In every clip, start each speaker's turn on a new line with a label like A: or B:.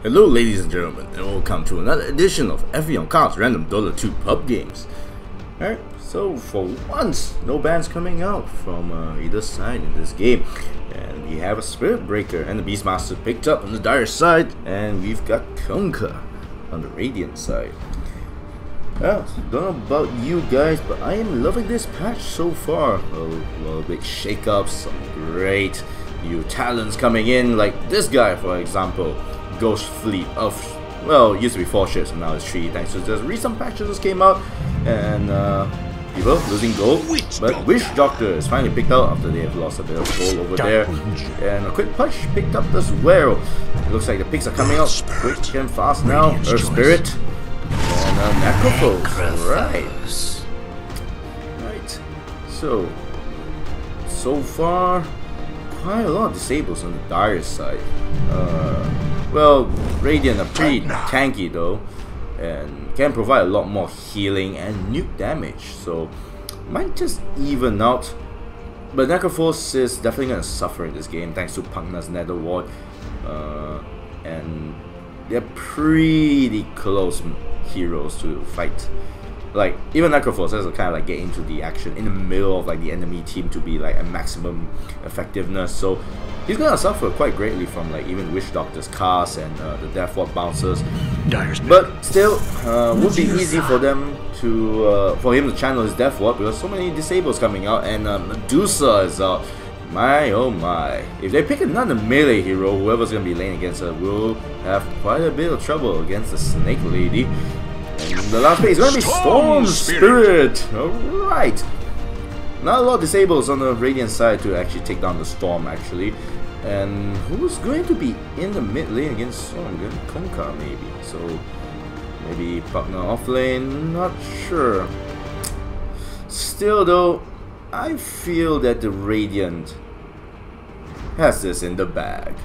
A: Hello ladies and gentlemen, and welcome to another edition of Ephyon Cards Random Dota 2 pub games. Alright, so for once, no bans coming out from either side in this game. And we have a Spirit Breaker and the Beastmaster picked up on the Dire side, and we've got Kunkka on the Radiant side. Well, don't know about you guys, but I am loving this patch so far. A lot of big shakeups, some great new talents coming in, like this guy for example. Ghost Fleet of, well, it used to be 4 ships and now it's 3 thanks to just recent patches just came out, and people losing gold, but Wish Doctor is finally picked out after they have lost a bit of gold over there, and a quick punch picked up as well. It looks like the picks are coming out quick and fast now. Earth Spirit and Necrophos, right, so far quite a lot of disables on the Dire side. Well, Radiant are pretty tanky though, and can provide a lot more healing and nuke damage, so might just even out. But Necrophos is definitely going to suffer in this game thanks to Pugna's Nether Ward, and they're pretty close heroes to fight. Like, even Necrophos has to kind of like get into the action in the middle of like the enemy team to be like a maximum effectiveness, so he's gonna suffer quite greatly from like even Wish Doctor's cast and the Death Ward bouncers. But still, would be easy for them to for him to channel his Death Ward because so many disables coming out, and Medusa is out. My oh my! If they pick another melee hero, whoever's gonna be laying against her will have quite a bit of trouble against the Snake Lady. And the last pick is going to be Storm Spirit. Alright. Not a lot of disables on the Radiant side to actually take down the Storm actually. And who's going to be in the mid lane against Storm? Kunkka maybe. So maybe Pugna off lane, not sure. Still though, I feel that the Radiant has this in the bag.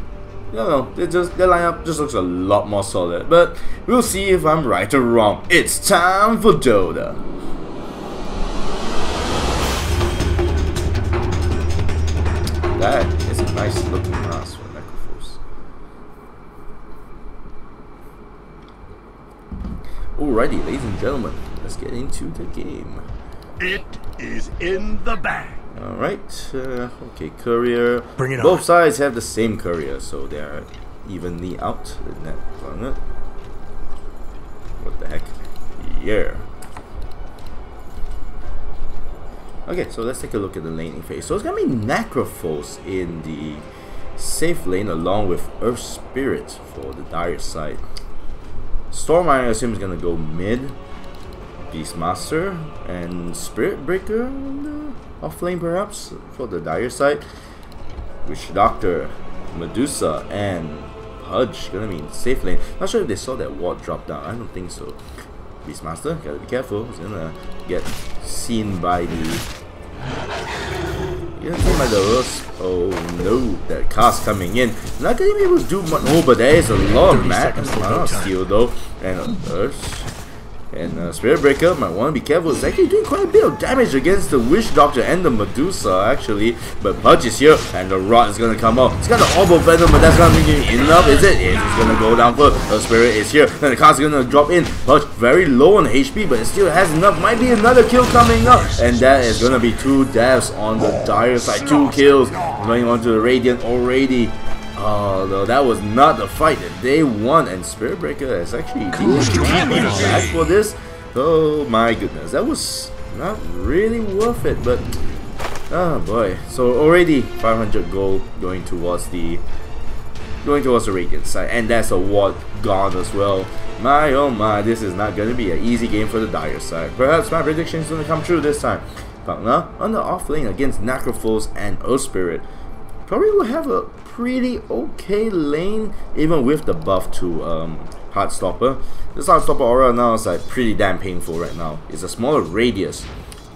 A: No, their lineup just looks a lot more solid, but we'll see if I'm right or wrong. It's time for Dota. That is a nice looking mask for Necrophos. Alrighty, ladies and gentlemen, let's get into the game.
B: It is in the bag.
A: Alright, okay, courier.
B: Bring it on.
A: Both sides have the same courier, so they're evenly out. What the heck? Yeah. Okay, so let's take a look at the laning phase. So it's gonna be Necrophos in the safe lane along with Earth Spirit for the Dire side. Storm, I assume, is gonna go mid. Beastmaster and Spirit Breaker on the off lane perhaps for the Dire side. Wish Doctor, Medusa, and Pudge gonna be in the safe lane. Not sure if they saw that ward drop down. I don't think so. Beastmaster, gotta be careful. He's gonna get seen by the. Oh no, that cast coming in. Not gonna be able to do much. Oh, but there is a lot of mana steal though, and Earth. And Spirit Breaker might want to be careful. It's actually doing quite a bit of damage against the Wish Doctor and the Medusa actually. But Pudge is here and the rod is going to come out. It's got the Orb of Venom, but that's not making enough, is it? It's going to go down first. The Spirit is here and the cast is going to drop in. Pudge very low on HP, but it still has enough. Might be another kill coming up. And that is going to be 2 deaths on the Dire side. 2 kills going on to the Radiant already. Although that was not the fight that they won, and Spirit Breaker is actually back for this. Oh my goodness, that was not really worth it, but oh boy. So already 500 gold going towards the Radiant side, and that's a ward gone as well. My oh my, this is not gonna be an easy game for the Dire side. Perhaps my prediction is gonna come true this time. Pugna on the off lane against Necrophos and Earth Spirit. Probably will have a pretty okay lane even with the buff to Heartstopper. This Heartstopper aura now is like pretty damn painful right now. It's a smaller radius,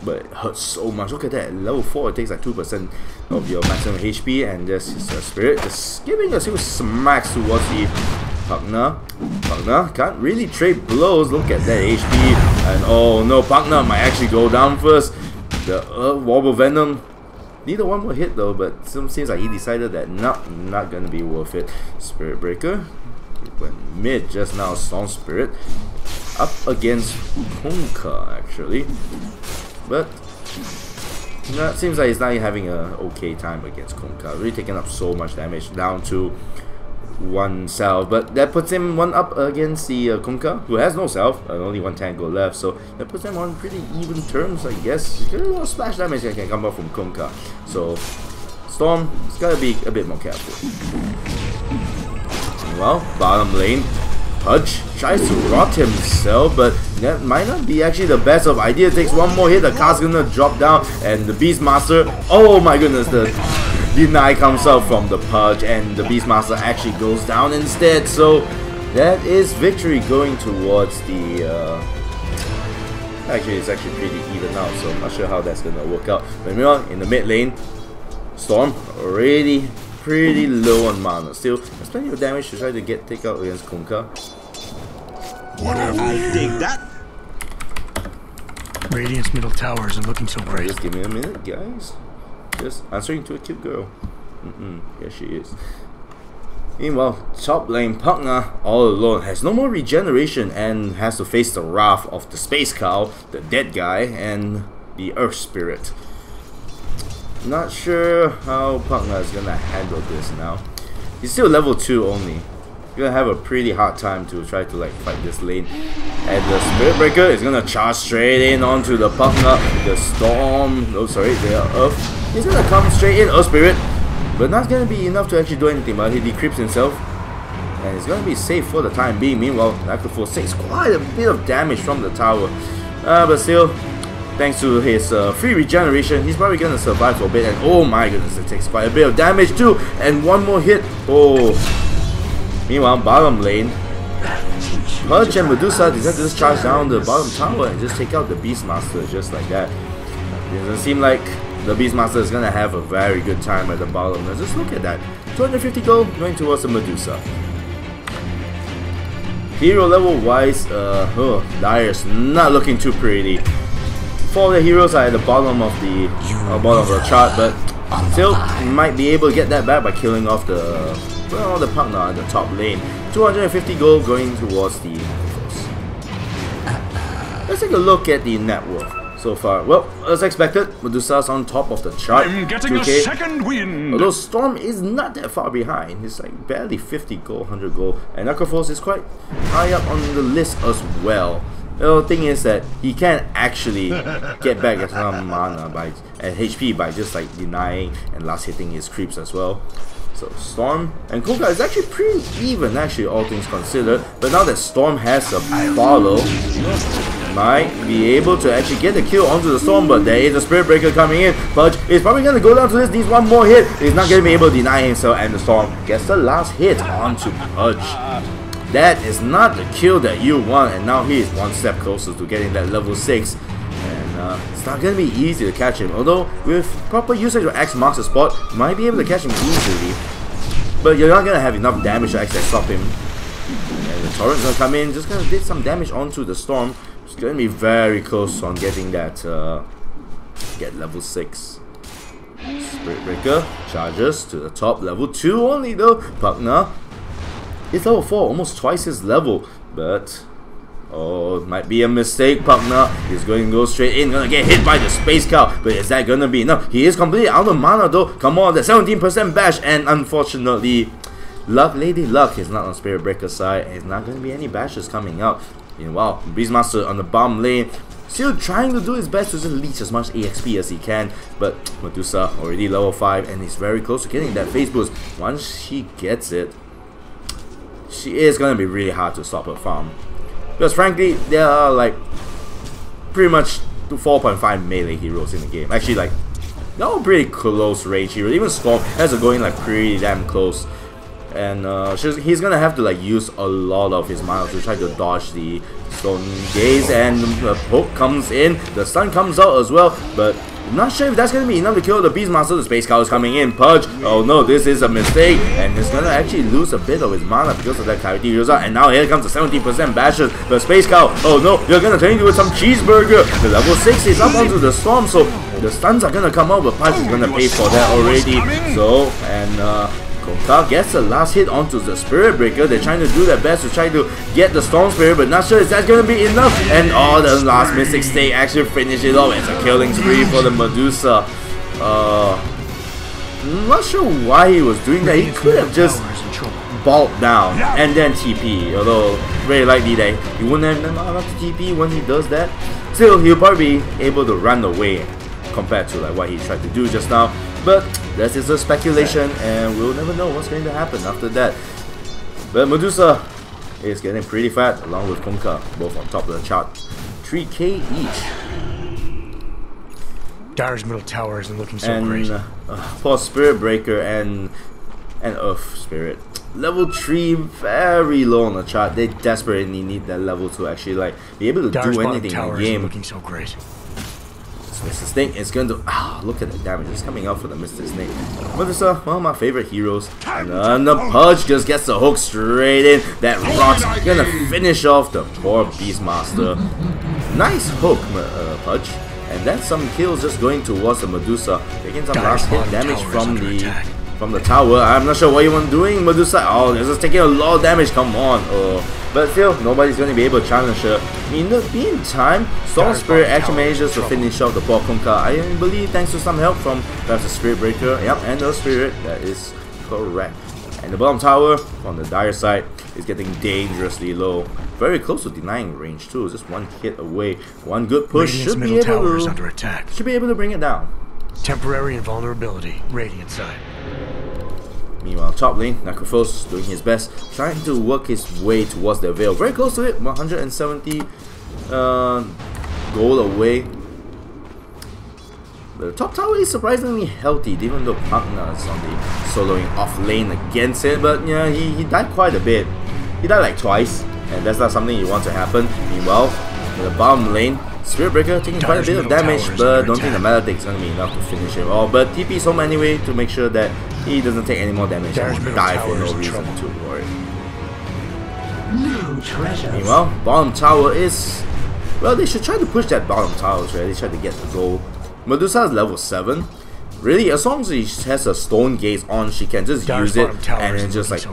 A: but it hurts so much. Look at that, level 4 it takes like 2% of your maximum HP, and this is a Spirit just giving us few smacks towards the Pugna. Pugna can't really trade blows. Look at that HP, and oh no, Pugna might actually go down first. The Wobble Venom Neither one will hit though, but seems like he decided that not gonna be worth it. Spirit Breaker went mid just now. Storm Spirit up against Kunkka actually, but it seems like he's not having a okay time against Kunkka. Really taking up so much damage, down to 1 self, but that puts him 1 up against the Kunkka, who has no self, only 1 tango left, so that puts him on pretty even terms, I guess. There's a lot of splash damage that can come up from Kunkka, so Storm has got to be a bit more careful. Well, bottom lane, Pudge tries to rot himself, but that might not be actually the best of ideas. Takes 1 more hit, the car's gonna drop down, and the Beastmaster, oh my goodness, the deny comes out from the Pudge, and the Beastmaster actually goes down instead. So that is victory going towards the actually it's actually pretty even now, so I'm not sure how that's gonna work out. But meanwhile, in the mid lane, Storm already pretty low on mana. Still, there's plenty of damage to try to take out against Kunkka.
C: I dig that.
D: Radiant's middle tower isn't looking so great.
A: Just give me a minute, guys. Just answering to a cute girl. Here she is. Meanwhile, top lane Pugna all alone has no more regeneration and has to face the wrath of the Space Cow, the dead guy, and the Earth Spirit. Not sure how Pugna is gonna handle this now. He's still level 2 only. He's gonna have a pretty hard time to try to fight this lane. And the Spirit Breaker is gonna charge straight in onto the Pugna. The Storm, oh sorry, the Earth. He's gonna come straight in, Earth Spirit, but not gonna be enough to actually do anything. But he decrypts himself, and he's gonna be safe for the time being. Meanwhile, Nakafor takes quite a bit of damage from the tower, but still, thanks to his free regeneration, he's probably gonna survive for a bit. And oh my goodness, it takes quite a bit of damage too. And 1 more hit. Oh. Meanwhile, bottom lane, Pudge and Medusa decide to just charge down the bottom tower and just take out the Beastmaster just like that. It doesn't seem like the Beastmaster is gonna have a very good time at the bottom. Let's just look at that. 250 gold going towards the Medusa. Hero level wise, Dire's not looking too pretty. 4 of the heroes are at the bottom of the chart, but still might be able to get that back by killing off the Pugna at the top lane. 250 gold going towards the force. Let's take a look at the net worth so far. Well, as expected, Medusa's on top of the chart.
B: I'm getting
A: 2K.
B: a second wind.
A: Although Storm is not that far behind. He's like barely 50 gold, 100 gold. And Nakaforce is quite high up on the list as well. The thing is that he can't actually get back some mana and HP by just denying and last hitting his creeps as well. So Storm and Kunkka is actually pretty even, actually, all things considered. But now that Storm has a follow, might be able to actually get the kill onto the Storm. But there is a Spirit Breaker coming in. Pudge is probably going to go down to this, needs 1 more hit. He's not going to be able to deny himself, and the Storm gets the last hit onto Pudge. That is not the kill that you want, and now he is 1 step closer to getting that level 6. And it's not going to be easy to catch him, although with proper usage of X marks the spot, you might be able to catch him easily. But you're not going to have enough damage to actually stop him. And the Torrent's going to come in, just going to did some damage onto the Storm. It's going to be very close on getting that, get level 6. Spirit Breaker charges to the top, level 2 only though. Pugna is level 4, almost twice his level, but oh, it might be a mistake. Pugna is going to go straight in, gonna get hit by the Space Cow, but is that gonna be enough? He is completely out of mana though. Come on, the 17% bash, and unfortunately, Lady Luck is not on Spirit Breaker's side, and it's not gonna be any bashes coming out. Meanwhile, Beastmaster on the bottom lane, still trying to do his best to just leech as much EXP as he can, but Medusa already level 5, and he's very close to getting that phase boost. Once she gets it, she is gonna be really hard to stop her farm. Because frankly, there are pretty much 4.5 melee heroes in the game. Actually, they're all pretty close range heroes. Even Storm has to go in pretty damn close. And he's gonna have to use a lot of his mana to try to dodge the Stone Gaze, and the poke comes in, the stun comes out as well, but I'm not sure if that's gonna be enough to kill the Beastmaster. The Space Cow is coming in. Pudge, oh no, this is a mistake, and he's gonna actually lose a bit of his mana because of that clarity user. And now here comes the 17% bashes. The Space Cow, oh no, you're gonna turn into some cheeseburger. The level 6 is up onto the Storm, so the stuns are gonna come out, but Pudge is gonna pay for that already. So, and Konka gets the last hit onto the Spirit Breaker. They're trying to do their best to try to get the Storm Spirit, but not sure if that's going to be enough. And the last Mystic Snake actually finish it off. It's a killing spree for the Medusa. Not sure why he was doing that. He could have just bulked down and then TP, although very likely that he wouldn't have done enough to TP when he does that. Still, he'll probably be able to run away compared to like what he tried to do just now. But that is a speculation, and we'll never know what's going to happen after that. But Medusa is getting pretty fat along with Konka, both on top of the chart. 3k each.
D: Dire's middle tower isn't looking so great.
A: For Spirit Breaker and Earth Spirit, level 3 very low on the chart. They desperately need that level to actually like be able to do anything in the game.
D: Looking so great.
A: So Mr. Snake is going to look at the damage that's coming out for the Mr. Snake. Medusa, one of my favorite heroes, and the Pudge just gets the hook straight in. That rock's gonna finish off the poor Beastmaster. Nice hook, Pudge. And that's some kills just going towards the Medusa, taking some last hit damage from the tower. I'm not sure what you want doing, Medusa. Oh, they're just taking a lot of damage. Come on. But still, nobody's going to be able to challenge her. In the meantime, Storm Spirit actually manages to finish off the poor Konka. I believe thanks to some help from perhaps the Spirit Breaker. Yep, and the Spirit. That is correct. And the bottom tower on the Dire side is getting dangerously low. Very close to denying range too. Just one hit away. One good push should be able to bring it down.
D: Temporary invulnerability, Radiant side.
A: Meanwhile, top lane, Necrophos doing his best, trying to work his way towards the Veil. Very close to it, 170 gold away. The top tower is surprisingly healthy, even though Pagna is on the soloing off lane against it. But yeah, he died quite a bit. He died like twice, and that's not something you want to happen. Meanwhile, in the bottom lane, Spirit Breaker taking quite a bit of damage, but don't think the Maledict is going to be enough to finish him off. But TP's home anyway to make sure that he doesn't take any more damage and die for no reason to worry. Meanwhile, bottom tower is... well, they should try to push that bottom tower, right? They try to get the goal. Medusa is level 7. Really, as long as she has a Stone Gaze on, she can just use it and then just like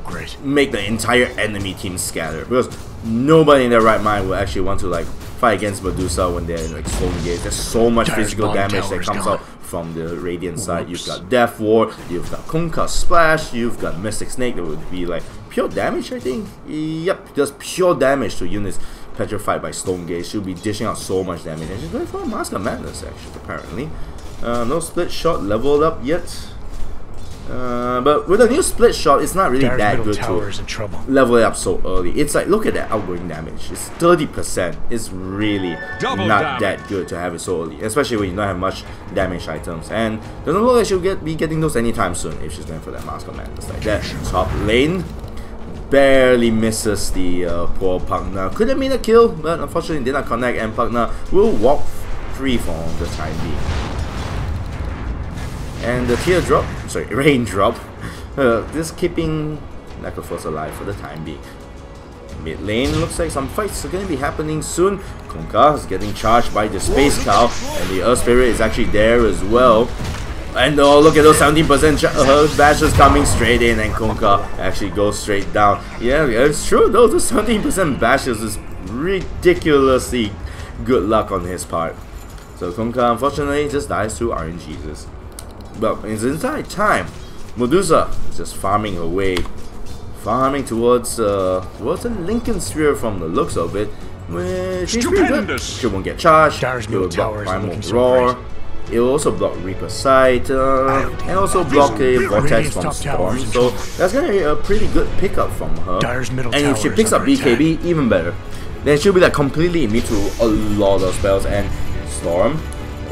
A: make the entire enemy team scatter. Because nobody in their right mind will actually want to like fight against Medusa when they're in like Stone Gaze. There's so much physical damage that comes out from the Radiant side. You've got Death Ward, you've got Konka Splash, you've got Mystic Snake that would be like pure damage, I think. Yep, just pure damage to units petrified by Stone Gaze. She'll be dishing out so much damage, and she's going for a Mask of Madness actually, apparently. No split shot leveled up yet. But with a new split shot, it's not really that good to level it up so early. It's like, look at that outgoing damage. It's 30%. It's really not that good to have it so early, especially when you don't have much damage items. And doesn't look like she'll be getting those anytime soon if she's going for that Mask of Madness like that. Top lane barely misses the poor Pagna. Could have made a kill, but unfortunately did not connect, and Pagna will walk free for the time being. And the raindrop, just keeping Necrophos alive for the time being. Mid lane looks like some fights are going to be happening soon. Konka is getting charged by the Space Cow, and the Earth Spirit is actually there as well. And oh, look at those 17% bashes coming straight in, and Konka actually goes straight down. Yeah, it's true though, those 17% bashes is ridiculously good luck on his part. So Konka unfortunately just dies to RNGs. But in the entire time, Medusa is just farming away, farming towards a Lincoln Sphere from the looks of it. She's pretty good. She won't get charged. It will block Primal Roar. It will also block Reaper's Sight, and also block a Vortex from Storm. So that's gonna be a pretty good pickup from her. And if she picks up BKB, even better. Then she'll be like completely immune to a lot of spells. And Storm.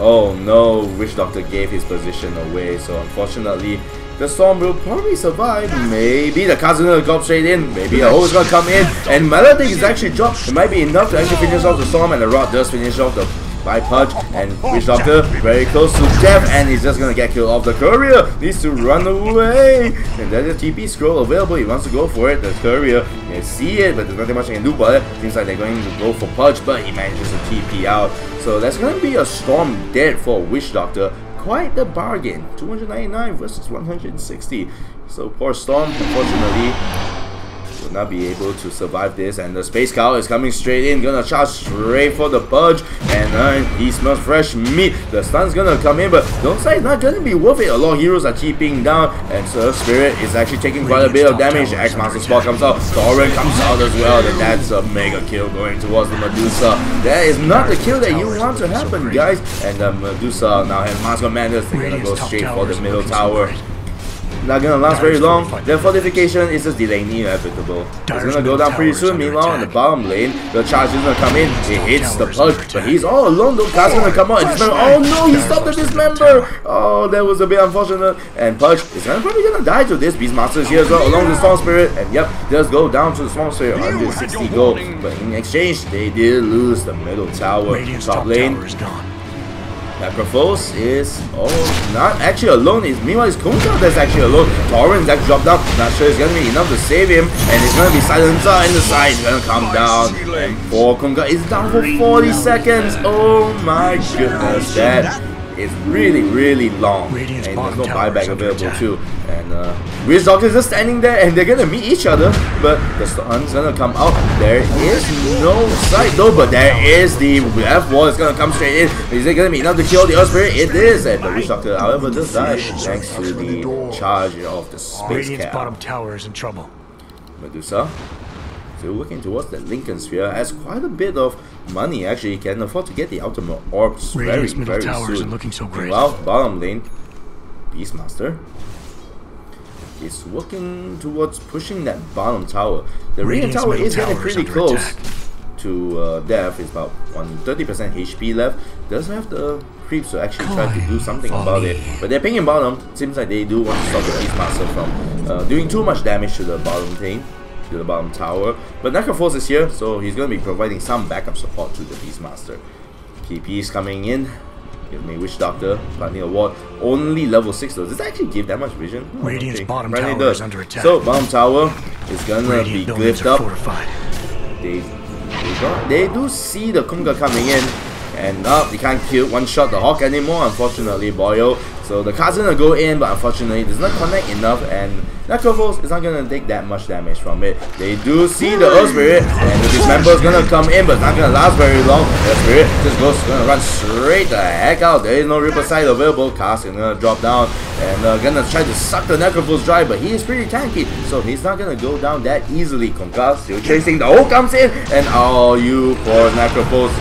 A: Oh no, Witch Doctor gave his position away, so unfortunately the Storm will probably survive. Maybe the Cousin will go straight in, maybe a hole is gonna come in, and Maledict is actually dropped. It might be enough to actually finish off the Storm, and the Rod does finish off the by Pudge, and Witch Doctor very close to death, and he's just gonna get killed off. The Courier needs to run away, and there's a TP scroll available. He wants to go for it. The Courier can see it, but there's nothing much he can do about it. Seems like they're going to go for Pudge, but he manages to TP out. So that's gonna be a Storm dead for Witch Doctor. Quite the bargain. 299 versus 160. So poor Storm, unfortunately, will not be able to survive this, and the Space Cow is coming straight in, gonna charge straight for the Purge, and he smells fresh meat. The stun's gonna come in, but don't say it's not gonna be worth it. A lot of heroes are keeping down, and Sir Spirit is actually taking quite a bit of damage. X-Master Spot comes out, Thorin comes out as well, and that's a mega kill going towards the Medusa. That is not the kill that you want to happen, guys, and the Medusa now has Mask Commanders. They're gonna go straight for the middle tower. Not gonna last very long. Their fortification is just delaying the inevitable. It's gonna go down pretty soon. Meanwhile, in the bottom lane, the charge is gonna come in. It hits the Purge, but he's all alone though. Kaz's gonna come out and dismember. Oh no, he stopped the dismember. Oh, that was a bit unfortunate. And Purge is probably gonna die to this. Beastmaster is here as well, along with the Storm Spirit. And yep, does go down to the Storm Spirit, 160 gold. But in exchange, they did lose the middle tower. Top lane. Necrophos is not actually alone. Meanwhile, it's Kunkka that's actually alone. Thorin's actually dropped down. Not sure it's gonna be enough to save him, and it's gonna be Silencer in the side. It's gonna come down, and poor Kunkka is down for 40 seconds. Oh my goodness, that is really long, and there's no buyback available too. And Witch Doctor is just standing there, and they're gonna meet each other, but the stun's gonna come out. There is no sight though, but there is the left wall. It's gonna come straight in. Is it gonna be enough to kill the Earth Spirit? It is, and the Witch Doctor, however, does die thanks to the charge of the Space Cap.
D: Bottom tower is in trouble.
A: Medusa still looking towards the Lincoln Sphere, has quite a bit of money. Actually, he can afford to get the ultimate orbs very soon.
D: Looking so great.
A: Well, bottom lane, Beastmaster is working towards pushing that bottom tower. The Radiant Tower is getting pretty close to death. It's about 130% HP left. Doesn't have the creeps to actually try to do something about it. But they're pinging bottom. Seems like they do want to stop the Beastmaster from doing too much damage to the bottom thing, to the bottom tower. But Necrophos is here, so he's going to be providing some backup support to the Beastmaster. PP is coming in. Give me Witch Doctor, planting a ward. Only level 6 though. Does that actually give that much vision?
D: Radiant's bottom tower is under attack.
A: So bottom tower is gonna be glyphed up. They do see the Kunkka coming in, and they can't kill one-shot the Hawk anymore, unfortunately, boyo. So the card's gonna go in, but unfortunately it does not connect enough, and Necrophos is not gonna take that much damage from it. They do see the Earth Spirit, and the Dismember is gonna come in, but it's not gonna last very long. The Spirit just gonna run straight the heck out. There is no Ripper Sight available. Cast is gonna drop down, and gonna try to suck the Necrophos dry, but he is pretty tanky, so he's not gonna go down that easily. Kunkka still chasing, the ult comes in, and oh, you poor Necrophos.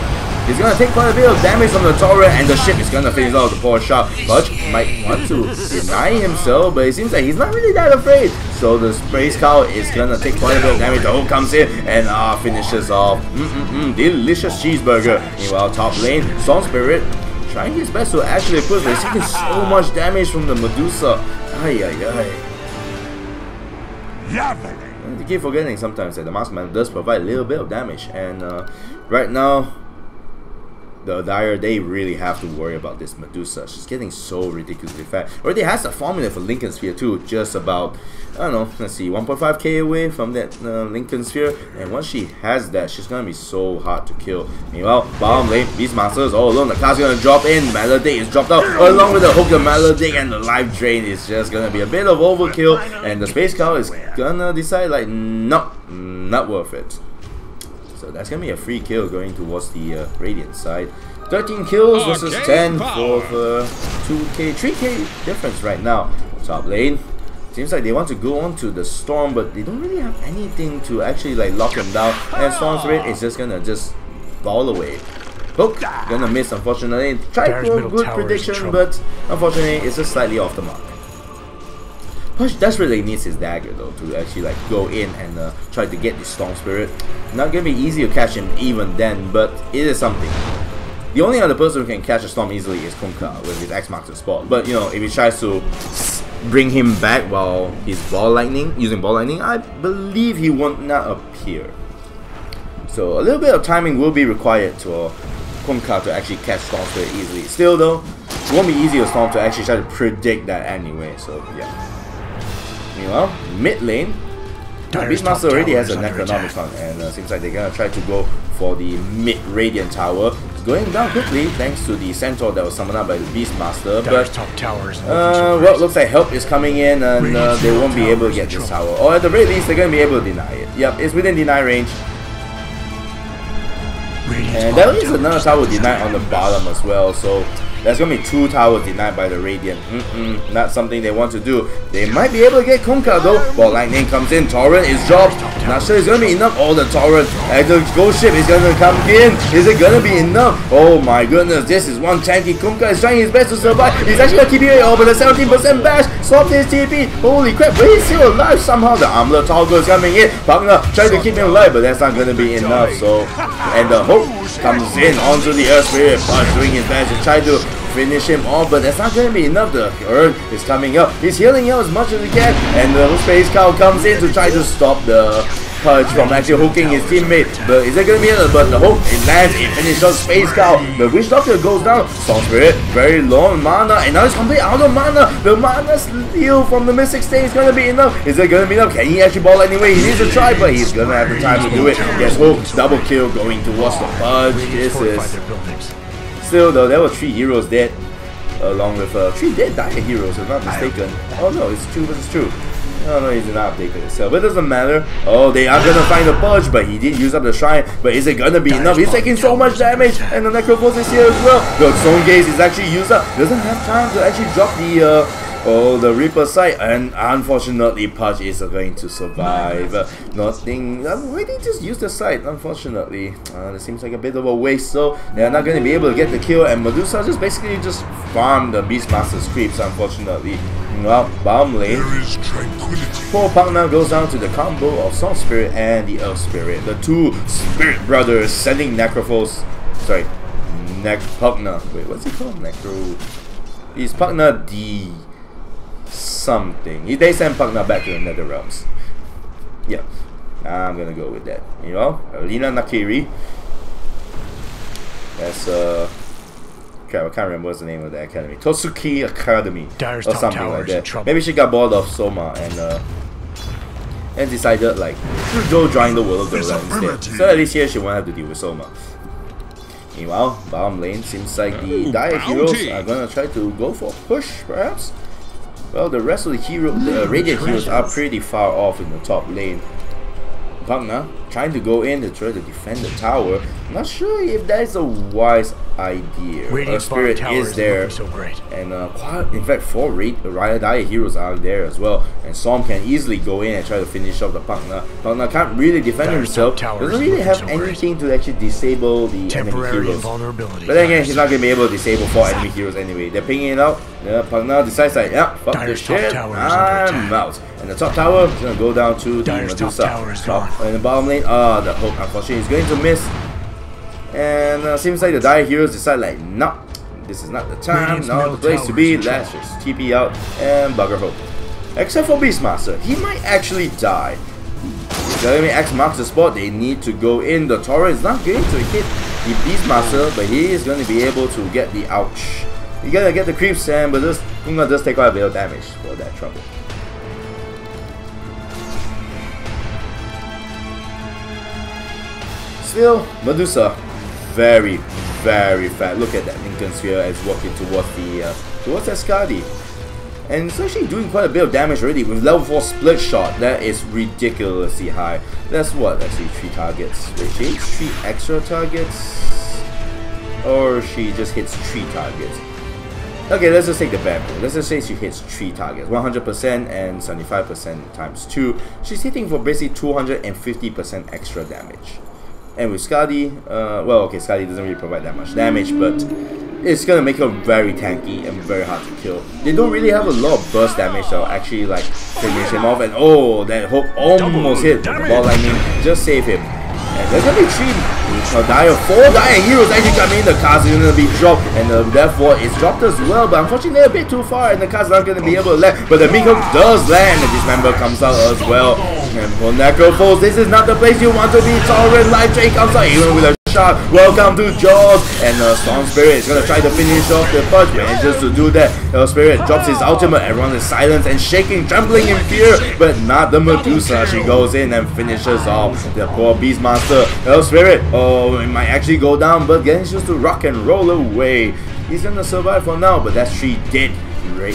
A: He's gonna take quite a bit of damage from the turret, and the ship is gonna finish out the poor shot. Purge might want to deny himself, but it seems like he's not really that afraid. So the Space Cow is gonna take quite a bit of damage. The ult comes in and finishes off. Delicious cheeseburger. Meanwhile, top lane, Storm Spirit trying his best to actually push, but he's taking so much damage from the Medusa. You keep forgetting sometimes that the Mask Man does provide a little bit of damage, and right now, the Dire, they really have to worry about this Medusa. She's getting so ridiculously fat. Already has a formula for Lincoln Sphere too, just about, I don't know, let's see, 1.5k away from that Lincoln Sphere. And once she has that, she's gonna be so hard to kill. Meanwhile, bottom lane, Beastmaster is all alone. The card's gonna drop in, Maledict is dropped out, along with the hook of Maledict, and the life drain is just gonna be a bit of overkill. And the Space Cow is gonna decide like, no, not worth it. So that's gonna be a free kill going towards the Radiant side. 13 kills versus 10 for 2k, 3k difference right now. Top lane, seems like they want to go on to the Storm, but they don't really have anything to actually like lock him down. And Storm's rate is just gonna ball away. Hook gonna miss, unfortunately. Tried for a good prediction, but unfortunately it's just slightly off the mark. Purge desperately needs his dagger though to actually like go in and try to get the Storm Spirit. Not gonna be easy to catch him even then, but it is something. The only other person who can catch a Storm easily is Kunkka with his X-Master Spot. But you know, if he tries to bring him back while he's using ball lightning, I believe he won't not appear. So a little bit of timing will be required to Kunkka to actually catch Storm Spirit easily. Still though, it won't be easy for Storm to actually try to predict that anyway. So yeah. Meanwhile, mid lane, Beastmaster already has a Necronomicon, and seems like they're gonna try to go for the mid-Radiant Tower. Going down quickly thanks to the Centaur that was summoned up by the Beastmaster, but well, looks like help is coming in, and they won't be able to get this tower, or at the very least they're gonna be able to deny it. Yep, it's within deny range. And there is another tower denied on the bottom as well, so there's gonna be 2 towers denied by the Radiant. Not something they want to do. They might be able to get Kunkka though. Ball lightning comes in, Torrent is dropped. Not sure it's gonna be enough. Oh, the Torrent and the ghost ship is gonna come in. Is it gonna be enough? Oh my goodness, this is one tanky. Kunkka is trying his best to survive. He's actually gonna keep it over the 17% bash. Stopped his TP. Holy crap, but he's still alive somehow. The armlet toggle is coming in. Pugna trying to keep him alive, but that's not gonna be enough. So, and the hope comes in onto the Earth Spirit. Punch doing his best to try to finish him off, but that's not going to be enough. The Earth is coming up. He's healing out as much as he can, and the Space Cow comes in to try to stop the Pudge from actually hooking his teammate. But is it going to be enough? But the hook, it lands, it finishes off Space Cow. The Witch Doctor goes down. Storm Spirit, very low on mana, and now he's completely out of mana. The mana steal from the Mystic State is going to be enough. Is it going to be enough? Can he actually ball anyway? He needs to try, but he's going to have the time to do it. Yes, hook, double kill going towards the Pudge. This is... Still though, there were 3 heroes dead, along with 3 dead Dire heroes, if I'm not mistaken. Oh no, it's true, it's true. Oh no, he did not update itself, but it doesn't matter. Oh, they are gonna find the Pudge, but he did use up the Shrine. But is it gonna be enough? He's taking so much damage, and the Necrophos is here as well. The Stone Gaze is actually used up. Doesn't have time to actually drop the Reaper Sight, and unfortunately Pudge is going to survive. Nothing. Why did he just use the Sight? Unfortunately, it seems like a bit of a waste. So they're not going to be able to get the kill, and Medusa just basically just farmed the Beastmaster's creeps. Unfortunately, well, bottom lane, poor Pugna goes down to the combo of Salt Spirit and the Earth Spirit. The 2 Spirit brothers sending Necrophos. Sorry, Pugna. Wait, what's he called? He's Pugna D. Something. They send Pugna back to the Nether Realms. Yeah, I'm gonna go with that. You know, Alina Nakiri. That's crap, I can't remember what's the name of the academy. Tosuki Academy or something like that. Maybe she got bored of Soma and decided like to go join the World of Dota instead. So at least here she won't have to deal with Soma. Meanwhile, bottom lane seems like the Dire heroes are gonna try to go for a push, perhaps. Well, the rest of the Radiant heroes are pretty far off in the top lane. Pugna trying to go in to try to defend the tower. I'm not sure if that's a wise idea. Our Spirit is there, and in fact 4 Dire heroes are there as well, and Som can easily go in and try to finish off the Pugna. Pugna can't really defend himself, doesn't really have anything to actually disable the enemy heroes. But then again, he's not going to be able to disable 4 enemy heroes anyway. They're pinging it out. Pugna decides like, yeah, fuck this shit, I'm out. And the top tower is going to go down to the Medusa. And the bottom lane, the hook unfortunately is going to miss. And seems like the Dire heroes decide like, nah, this is not the time, not the place to be. Let's just TP out and bugger hope. Except for Beastmaster, he might actually die. The X marks the spot. They need to go in. The Torrent is not going to hit the Beastmaster, but he is going to be able to get the ouch. You gotta get the creeps, and but this Kunga does take quite a bit of damage for that trouble. Still, Medusa, very fat. Look at that Lincoln Sphere as walking towards the towards Escadi. And it's actually doing quite a bit of damage already with level 4 split shot. That is ridiculously high. That's what, actually 3 targets. Wait, she hits 3 extra targets? Or she just hits 3 targets? Okay, let's just take the bamboo. Let's just say she hits 3 targets. 100% and 75% times 2. She's hitting for basically 250% extra damage. And with Skadi, well, okay, Skadi doesn't really provide that much damage, but it's gonna make her very tanky and very hard to kill. They don't really have a lot of burst damage that'll actually like finish him off, and oh, that hook almost hit the ball lightning, just save him. And there's gonna be 4 Dire heroes actually coming in. The cast is gonna be dropped, and therefore it's dropped as well, but unfortunately they're a bit too far, and the cast is not gonna be able to land. But the Miko does land, and Dismember comes out as well. And for Necrophos, this is not the place you want to be. Torrent Life Chain comes out, even with a shot. Welcome to Jaws. And Storm Spirit is gonna try to finish off the punch. Manages to do that. Spirit drops his ultimate. Everyone is silent and shaking, trembling in fear, but not the Medusa. She goes in and finishes off the poor Beastmaster. Spirit, it might actually go down, but gets just to rock and roll away. He's gonna survive for now, but that's 3 dead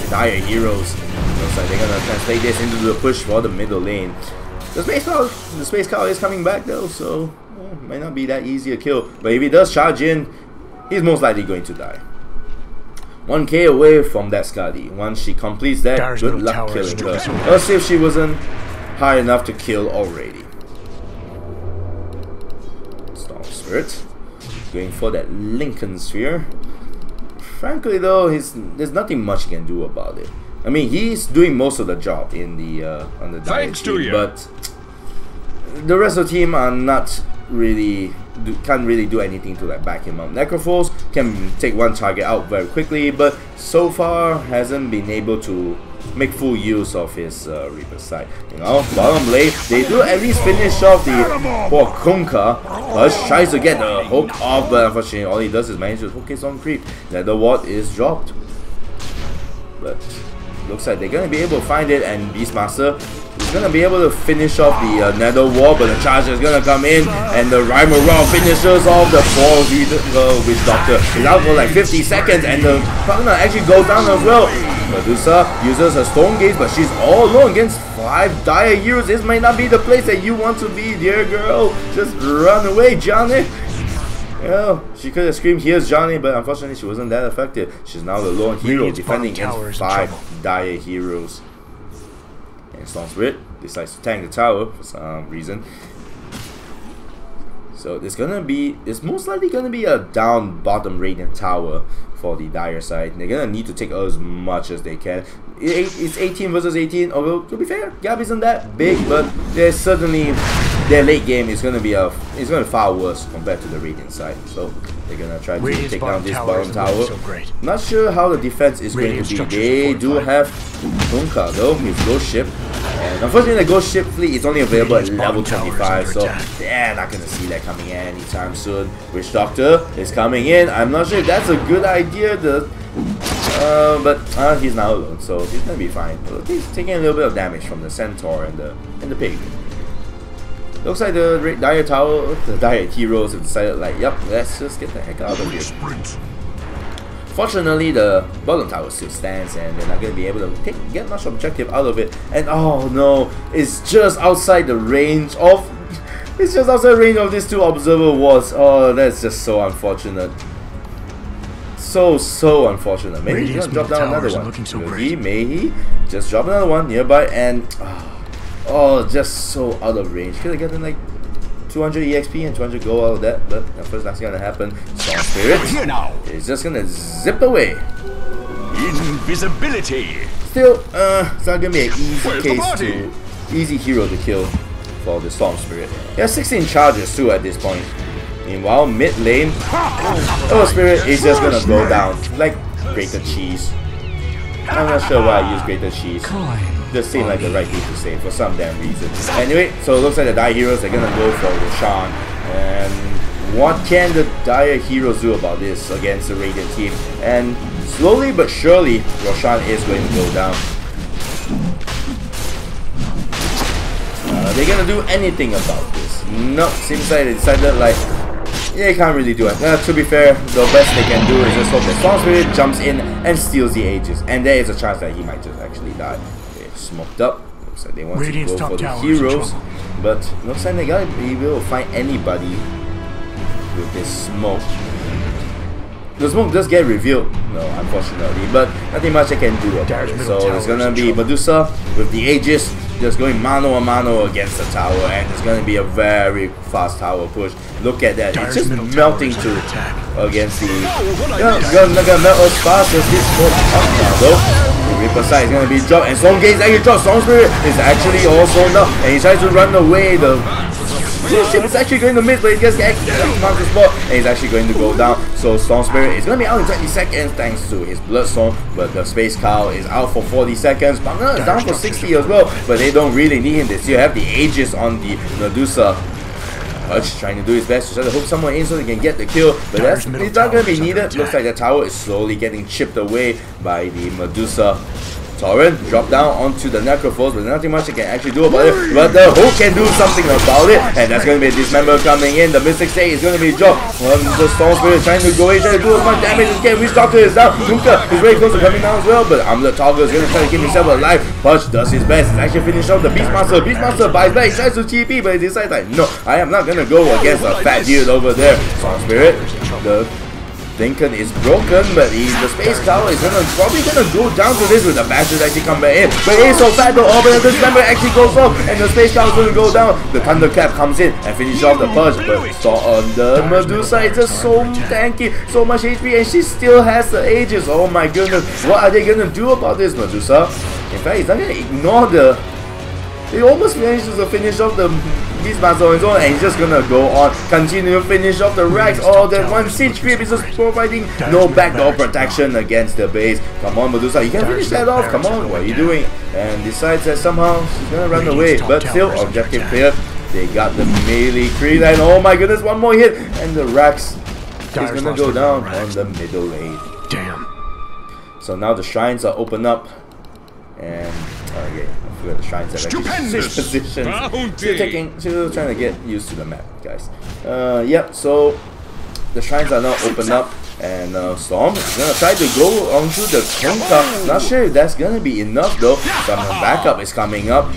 A: dire heroes. Looks like they're gonna translate this into the push for the middle lane. The space cow is coming back though, so might not be that easy a kill. But if he does charge in, he's most likely going to die. 1k away from that Skadi. Once she completes that, good luck killing her. Let's see if she wasn't high enough to kill already. Storm Spirit going for that Lincoln Sphere. Frankly though, there's nothing much he can do about it. I mean, he's doing most of the job in the on the dire team, but the rest of the team are not really can't really do anything to like back him up. Necrophos can take one target out very quickly, but so far hasn't been able to make full use of his Reaper side. You know, bottom lane, they do at least finish off the poor Kunkka. Hush tries to get the hook off, but unfortunately all he does is manage to hook his own creep. Nether ward is dropped. But looks like they're gonna be able to find it, and Beastmaster is gonna be able to finish off the Nether wall, but the charge is gonna come in, and the Rhymer finishes off the poor Witch Doctor. He's out for like 50 seconds, and the partner actually goes down as well. Medusa uses her Stone Gaze, but she's all alone against 5 dire heroes. This might not be the place that you want to be, dear girl. Just run away, Johnny. Yeah, she could have screamed, "Here's Johnny," but unfortunately she wasn't that effective. She's now the lone hero defending against 5 dire heroes. And Storm Spirit decides to tank the tower for some reason. So it's most likely gonna be a down bottom Radiant Tower for the dire side. They're gonna need to take as much as they can. It's 18 versus 18, although to be fair, gap isn't that big, but there's certainly their late game is gonna be far worse compared to the Radiant side. So they're gonna try to take down this bottom tower. Not sure how the defense is going to be. They do have Kunkka though, his ghost ship. And unfortunately the ghost ship fleet is only available at level 25, so they're not gonna see that coming in anytime soon. Witch Doctor is coming in. I'm not sure if that's a good idea, but he's now alone, so he's gonna be fine. He's taking a little bit of damage from the Centaur and the pig. Looks like the dire tower, the dire heroes have decided like, yep, let's just get the heck out of here. Fortunately, the bottom tower still stands, and they're not going to be able to get much objective out of it. And oh no, it's just outside the range of these 2 observer wards. Oh, that's just so unfortunate. So unfortunate. Maybe he's gonna drop down another one. May he just drop another one nearby, and oh, just so out of range. Could have gotten like 200 EXP and 200 gold out of that, but of course that's gonna happen. Storm Spirit is just gonna zip away.
B: Invisibility.
A: Still, it's not gonna be an easy hero to kill for the Storm Spirit. He has 16 charges too at this point. Meanwhile, mid lane, Spirit is just gonna go down like grated cheese. I'm not sure why I use grated cheese. Just seemed like the right thing to say for some damn reason. Anyway, so it looks like the dire heroes are gonna go for Roshan. And what can the dire heroes do about this against the Radiant team? And slowly but surely, Roshan is going to go down. Are they gonna do anything about this? No, seems like they decided like, yeah, you can't really do it. To be fair, the best they can do is just hope that Storm Spirit jumps in and steals the Aegis. And there is a chance that he might just actually die. Smoked up. Looks like they want to go for the heroes, but looks like they gotta be able to find anybody with this smoke. The smoke does get revealed, no, unfortunately, but nothing much I can do about it. So it's gonna be Medusa with the Aegis just going mano a mano against the tower, and it's gonna be a very fast tower push. Look at that, it's just melting against the. Gonna melt as fast as this smoke comes now, though. Reaper side is going to be dropped, and Stone Gaze actually dropped. Storm Spirit is actually also now, and he tries to run away. The ship is actually going to miss, but he gets marked the spot, and he's actually going to go down. So Storm Spirit is going to be out in 20 seconds thanks to his Bloodstone, but the Space Cow is out for 40 seconds. Bangna is down for 60 as well, but they don't really need him. They still have the Aegis on the Medusa. Hutch trying to do his best to try to hook someone in so they can get the kill, but it's not going to be needed. Looks like the tower is slowly getting chipped away by the Medusa. Torrent drop down onto the Necrophos, but nothing much they can actually do about it. But the Hook can do something about it, and that's going to be a Dismember coming in. The Mystic State is going to be dropped. The Storm Spirit trying to go in, trying to do as much damage as he can. Witch Doctor is down. Kunkka is very close to coming down as well, but Amulet Toggle is going to try to keep himself alive. Punch does his best. He's actually finished off the Beastmaster. Beastmaster buys back. He tries to TP, but he decides like, no, I am not going to go against a fat dude over there. Storm Spirit, the Lincoln is broken, but the Space Tower is probably gonna go down to this with the Bastards actually come back in. But it's so bad, the Orbital Dismember actually goes off, and the Space Tower is gonna go down. The Thunderclap comes in and finishes off the Purge, but the Medusa is just so tanky, so much HP, and she still has the Aegis. Oh my goodness, what are they gonna do about this, Medusa? In fact, he's not gonna ignore the... He almost manages to finish off the Beastmaster on his own, and he's just gonna go on, continue to finish off the Rex. Oh, that one Siege Creep is just providing no backdoor protection against the base. Come on, Medusa, you can finish that off. Come on, what are you doing? And decides that somehow she's gonna run away, but still, objective cleared. They got the melee creep, and oh my goodness, one more hit, and the Rex is gonna go down on the middle lane.
D: Damn.
A: So now the shrines are open up, and okay, I forgot the shrines have actually switched positions. Still trying to get used to the map, guys. Yep. So the shrines are now open up, and Storm is gonna try to go onto the Kunkka. Not sure if that's gonna be enough though. Some backup is coming up.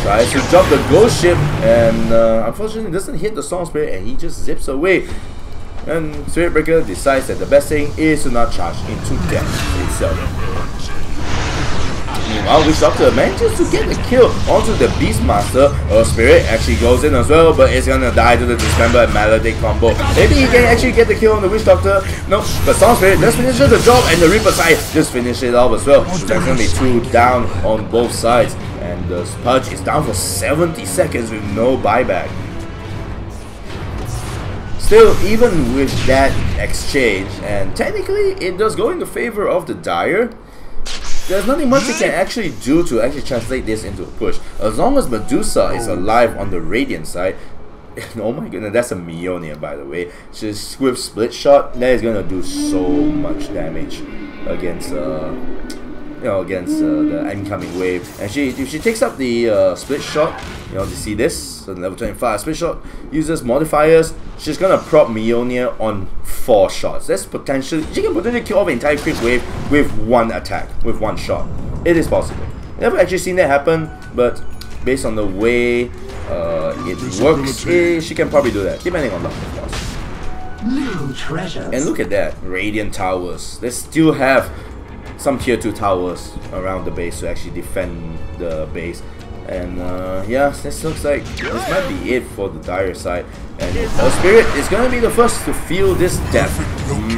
A: Tries to drop the ghost ship, and unfortunately doesn't hit the Storm Spirit, and he just zips away. And Spirit Breaker decides that the best thing is to not charge into death itself. Meanwhile, Witch Doctor manages to get the kill onto the Beastmaster. Spirit actually goes in as well, but it's gonna die to the Dismember and Maledict combo. Maybe he can actually get the kill on the Witch Doctor. No, but Storm Spirit just finishes the job, and the Reaper side just finishes it off as well. So there's gonna be 2 down on both sides, and the Purge is down for 70 seconds with no buyback. Still, even with that exchange, and technically it does go in the favor of the Dire, there's nothing much they can actually do to actually translate this into a push. As long as Medusa is alive on the Radiant side, oh my goodness, that's a Mjolnir by the way. Just with Split Shot, that is gonna do so much damage against the incoming wave. And if she takes up the Split Shot, you see this, so level 25 Split Shot uses modifiers. She's gonna prop Mjolnir on 4 shots. She can potentially kill off the entire creep wave with 1 attack, with 1 shot. It is possible. Never actually seen that happen, but based on the way it works, she can probably do that, depending on luck, of course.
C: New treasures.
A: And look at that, Radiant Towers. They still have some tier 2 towers around the base to actually defend the base. And yeah, this looks like this might be it for the Dire side. And Spirit is gonna be the first to feel this death.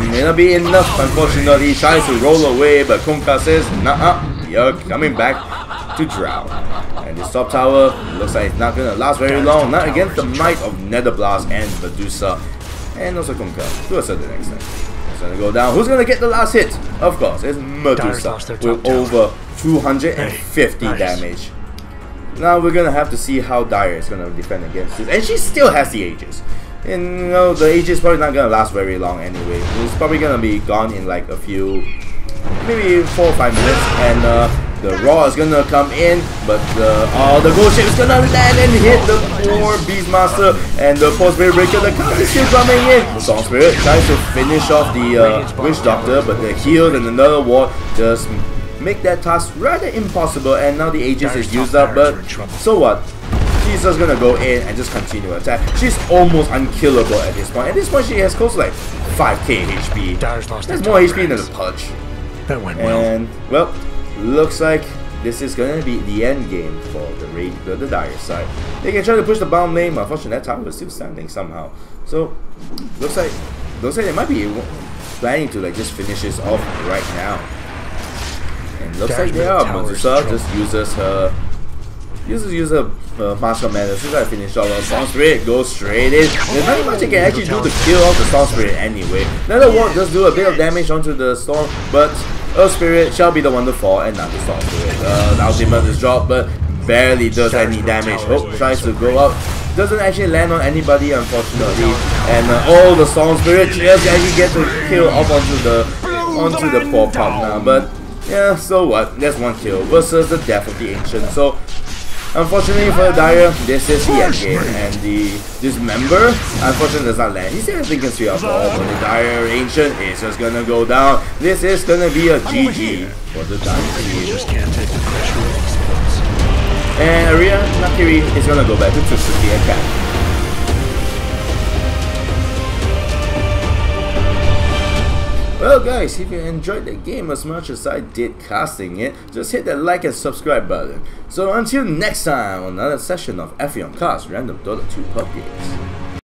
A: May not be enough, unfortunately. He tries to roll away, but Kunkka says, nah, you're coming back to drown. And this top tower looks like it's not gonna last very long, not against the might of Netherblast and Medusa, and also Kunkka, to a certain extent. It's gonna go down. Who's gonna get the last hit? Of course, it's Medusa with over 250 damage. Now we're gonna have to see how Dire is gonna defend against this, and she still has the Aegis. And the Aegis is probably not gonna last very long anyway. It's probably gonna be gone in like a few, maybe 4 or 5 minutes, and the Raw is gonna come in, but the Ghost Ship is gonna land and hit the poor Beastmaster, and the poor Spirit Breaker. The card is still coming in. Storm Spirit tries to finish off the Witch Doctor, but the heal and another ward just make that task rather impossible, and now the Aegis is used up, but so what? She's just gonna go in and just continue attack. She's almost unkillable at this point. At this point, she has close to like 5k HP. There's more HP than the Purge.
D: That went well.
A: And, well, looks like this is gonna be the end game for the Dire side. They can try to push the bottom lane, but unfortunately that tower is still standing somehow. So, looks like they might be planning to like just finish this off right now. And looks like they are. Medusa just uses her Master of Madness to try to finish off. Storm Spirit goes straight in. There's nothing much they can actually do to kill off the Storm Spirit anyway. Another ward does do a bit of damage onto the Storm, but Earth Spirit shall be the one to fall and not the Storm Spirit. The ultimate is dropped, but barely does any damage. Hope tries to go up, doesn't actually land on anybody, unfortunately. And all the Storm Spirit just actually get to kill off onto the poor pup now. But yeah, so what? That's one kill versus the Death of the Ancient. So unfortunately for the Dire, this is the end game, and this member unfortunately does not land. He's still thinking straight up all, but the Dire Ancient is just gonna go down. This is gonna be a GG for the Dire team. And Aria Nakiri is gonna go back to Tsuki Academy. Well guys, if you enjoyed the game as much as I did casting it, just hit that like and subscribe button. So until next time on another session of Ephyon Cast Random Dota 2 Pub Games.